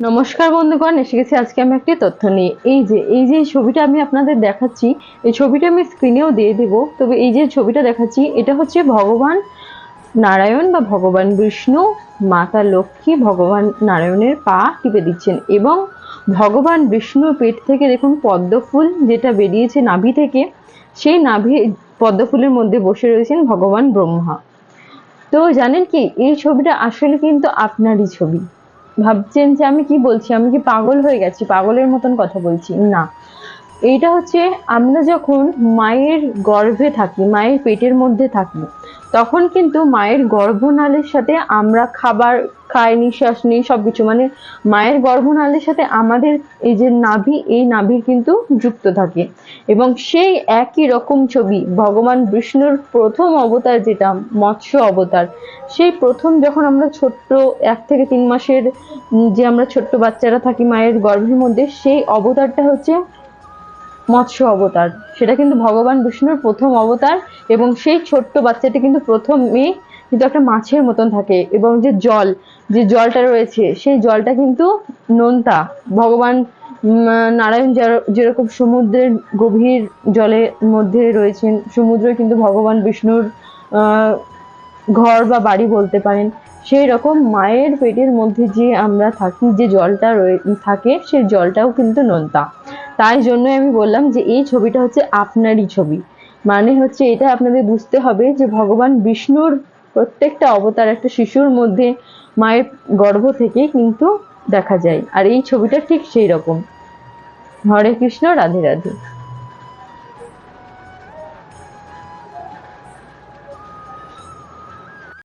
নমস্কার বন্ধুগণ, এসে গেছি আজকে আমি একটি তথ্য নিয়ে। এই যে ছবিটা আমি আপনাদের দেখাচ্ছি, এই ছবিটা আমি স্ক্রিনেও দিয়ে দেব। তবে এই যে ছবিটা দেখাচ্ছি, এটা হচ্ছে ভগবান নারায়ণ বা ভগবান বিষ্ণু, মাতা লক্ষ্মী ভগবান নারায়ণের পা টিপে দিচ্ছেন এবং ভগবান বিষ্ণুর পেট থেকে দেখুন পদ্মফুল যেটা বেরিয়েছে নাভি থেকে, সেই নাভি পদ্মফুলের মধ্যে বসে রয়েছেন ভগবান ব্রহ্মা। তো জানেন কি, এই ছবিটা আসলে কিন্তু আপনারই ছবি। ভাবছেন যে আমি কি বলছি, আমি কি পাগল হয়ে গেছি, পাগলের মতন কথা বলছি? না, এইটা হচ্ছে আমরা যখন মায়ের গর্ভে থাকি, মায়ের পেটের মধ্যে থাকি, তখন কিন্তু মায়ের গর্ভনালীর সাথে আমরা খাবার খাই, নিঃশ্বাস নিই, সবকিছু মানে মায়ের গর্ভনালীর সাথে আমাদের এই যে নাভি, এই নাভির কিন্তু যুক্ত থাকে। এবং সেই একই রকম ছবি ভগবান বিষ্ণুর প্রথম অবতার, যেটা মৎস্য অবতার, সেই প্রথম যখন আমরা ছোট্ট 1 থেকে 3 মাসের যে আমরা ছোট্ট বাচ্চারা থাকি মায়ের গর্ভের মধ্যে, সেই অবতারটা হচ্ছে মৎস্য অবতার। সেটা কিন্তু ভগবান বিষ্ণুর প্রথম অবতার। এবং সেই ছোট্ট বাচ্চাটি কিন্তু প্রথমে কিন্তু একটা মাছের মতন থাকে, এবং যে জলটা রয়েছে সেই জলটা কিন্তু নোনতা। ভগবান নারায়ণ যেরকম সমুদ্রের গভীর জলের মধ্যে রয়েছেন, সমুদ্র কিন্তু ভগবান বিষ্ণুর ঘর বা বাড়ি বলতে পারেন। সেই রকম মায়ের পেটের মধ্যে যে আমরা থাকি, যে জলটা থাকে, সেই জলটাও কিন্তু নোনতা। তাই জন্যই আমি বললাম যে এই ছবিটা হচ্ছে আপনারই ছবি। মানে হচ্ছে এটা আপনাদের বুঝতে হবে যে ভগবান বিষ্ণুর প্রত্যেকটা অবতার একটা শিশুর মধ্যে মায়ের গর্ভ থেকে কিন্তু দেখা যায়, আর এই ছবিটা ঠিক সেই রকম। হরে কৃষ্ণ, রাধে রাধে।